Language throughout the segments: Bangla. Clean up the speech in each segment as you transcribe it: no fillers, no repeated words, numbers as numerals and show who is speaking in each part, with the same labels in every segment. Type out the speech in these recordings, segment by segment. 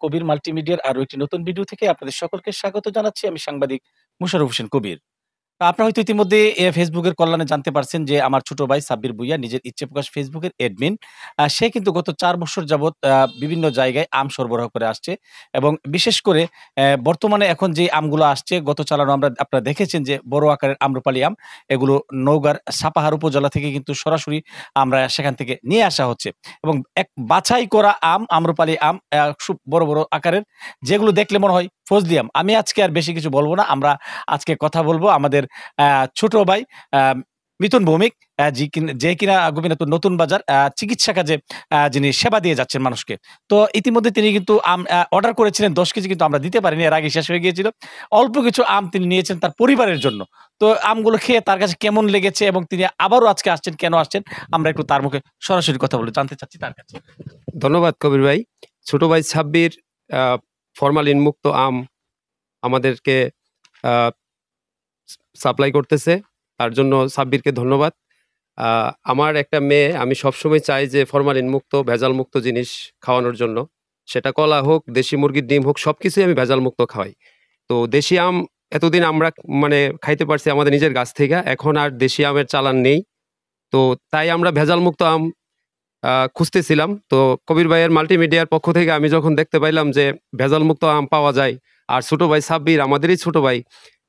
Speaker 1: কবির মাল্টিমিডিয়ার আরো একটি নতুন ভিডিও থেকে আপনাদের সকলকে স্বাগত জানাচ্ছি। আমি সাংবাদিক মোশাররফ হোসেন কবির। আপনারা হয়তো ইতিমধ্যে ফেসবুকের কল্যাণে জানতে পারছেন যে আমার ছোট ভাই সাব্বির ভুঁইয়া নিজের ইচ্ছে প্রকাশ ফেসবুকের অ্যাডমিন। সে কিন্তু গত ৪ বছর যাবৎ বিভিন্ন জায়গায় আম সরবরাহ করে আসছে এবং বিশেষ করে বর্তমানে এখন যে আমগুলো আসছে গত চালানো আপনারা দেখেছেন যে বড় আকারের আম্রপালি আম, এগুলো নওগাঁর সাপাহার উপজেলা থেকে কিন্তু সরাসরি আমরা সেখান থেকে নিয়ে আসা হচ্ছে এবং এক বাছাই করা আম, আম্রপালি আম খুব বড়, বড় আকারের, যেগুলো দেখলে মনে হয় ফজলি আম। আমি আজকে আর বেশি কিছু বলব না। আমরা আজকে কথা বলব আমাদের আ ছোট ভাই আ মিথুন ভৌমিক, যে কিনা গোপীনাথপুর নতুন বাজার চিকিৎসা কাজে যিনি সেবা দিয়ে যাচ্ছেন মানুষকে। তো ইতিমধ্যে তিনি কিন্তু আম অর্ডার করেছিলেন ১০ কেজি, কিন্তু আমরা দিতে পারিনি। এর আগে শেষ হয়ে গিয়েছিল। অল্প কিছু আম তিনি নিয়েছেন তার পরিবারের জন্য। তো আমগুলো খেয়ে তার কাছে কেমন লেগেছে এবং তিনি আবারও আজকে আসছেন, কেন আসছেন? আমরা একটু তার মুখে সরাসরি কথা বলে জানতে চাচ্ছি তার কাছে।
Speaker 2: ধন্যবাদ কবির ভাই। ছোট ভাই সাব্বির ফরমালিন মুক্ত আম আমাদেরকে সাপ্লাই করতেছে, তার জন্য সাব্বিরকে ধন্যবাদ। আমার একটা মেয়ে, আমি সবসময় চাই যে ফরমালিন মুক্ত ভেজাল মুক্ত জিনিস খাওয়ানোর জন্য, সেটা কলা হোক, দেশি মুরগির ডিম হোক, সবকিছুই আমি ভেজাল মুক্ত খাওয়াই। তো দেশি আম এতদিন আমরা খাইতে পারছি আমাদের নিজের গাছ থেকে, এখন আর দেশি আমের চালান নেই। তো তাই আমরা ভেজাল মুক্ত আম খুঁজতেছিলাম। তো কবির ভাইয়ের মাল্টিমিডিয়ার পক্ষ থেকে আমি যখন দেখতে পাইলাম যে ভেজাল মুক্ত আম পাওয়া যায়, আর ছোট ভাই সাব্বির আমাদেরই ছোট ভাই,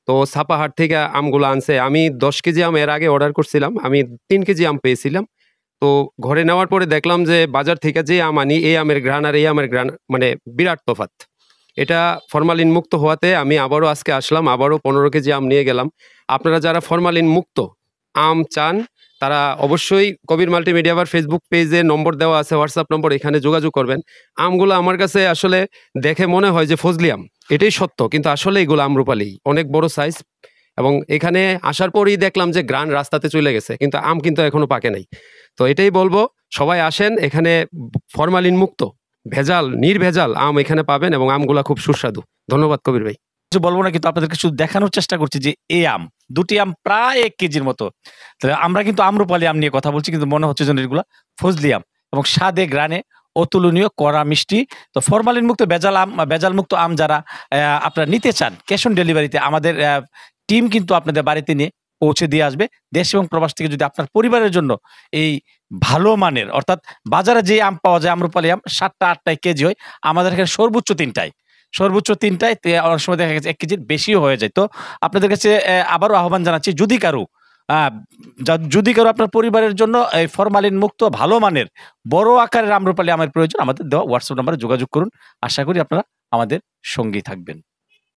Speaker 2: তো সাপাহাট থেকে আমগুলো আনছে। আমি ১০ কেজি আম এর আগে অর্ডার করছিলাম, আমি ৩ কেজি আম পেয়েছিলাম। তো ঘরে নেওয়ার পরে দেখলাম যে বাজার থেকে যে আম আনি, এই আমের ঘ্রাণ আর এই আমের ঘ্রাণ বিরাট তফাৎ। এটা ফরমালিন মুক্ত হওয়াতে আমি আবারও আজকে আসলাম, আবারও ১৫ কেজি আম নিয়ে গেলাম। আপনারা যারা ফরমালিন মুক্ত আম চান, তারা অবশ্যই কবির মাল্টিমিডিয়া বা ফেসবুক পেজে নম্বর দেওয়া আছে, হোয়াটসঅ্যাপ নম্বর, এখানে যোগাযোগ করবেন। আমগুলো আমার কাছে আসলে দেখে মনে হয় যে ফজলি আম, এটাই সত্য, কিন্তু আসলে এগুলো আম্রপালি, অনেক বড় সাইজ। এবং এখানে আসার পরেই দেখলাম যে গ্রান রাস্তাতে চলে গেছে, কিন্তু আম কিন্তু এখনো পাকে নাই। তো এটাই বলবো, সবাই আসেন, এখানে ফরমালিন মুক্ত নির্ভেজাল আম এখানে পাবেন এবং আমগুলা খুব সুস্বাদু। ধন্যবাদ কবির ভাই।
Speaker 1: কিছু বলবো না, কিন্তু আপনাদেরকে শুধু দেখানোর চেষ্টা করছি যে এই আম, ২ টি আম প্রায় ১ কেজির মতো। তো আমরা কিন্তু আম্রপালি আম নিয়ে কথা বলছি, কিন্তু মনে হচ্ছে যেন এগুলা ফজলি আম এবং স্বাদে গ্রানে অতুলনীয়, কড়া মিষ্টি। তো ফরমালিন মুক্ত ভেজাল মুক্ত আম যারা আপনারা নিতে চান, ক্যাশ অন ডেলিভারিতে আমাদের টিম কিন্তু আপনাদের বাড়িতে নিয়ে পৌঁছে দিয়ে আসবে। দেশ এবং প্রবাস থেকে যদি আপনার পরিবারের জন্য এই ভালো মানের, অর্থাৎ বাজারে যে আম পাওয়া যায় আম্রপালি আম ৭টা ৮টায় কেজি হয়, আমাদের এখানে সর্বোচ্চ ৩টায়। অনেক সময় দেখা গেছে ১ কেজির বেশিও হয়ে যায়। তো আপনাদের কাছে আবারও আহ্বান জানাচ্ছি, আ যদি কারো আপনার পরিবারের জন্য এই ফরমালিন মুক্ত ভালো মানের বড় আকারের আম্রপালি আমের প্রয়োজন, আমাদের দেওয়া হোয়াটসঅ্যাপ নম্বরে যোগাযোগ করুন। আশা করি আপনারা আমাদের সঙ্গী থাকবেন।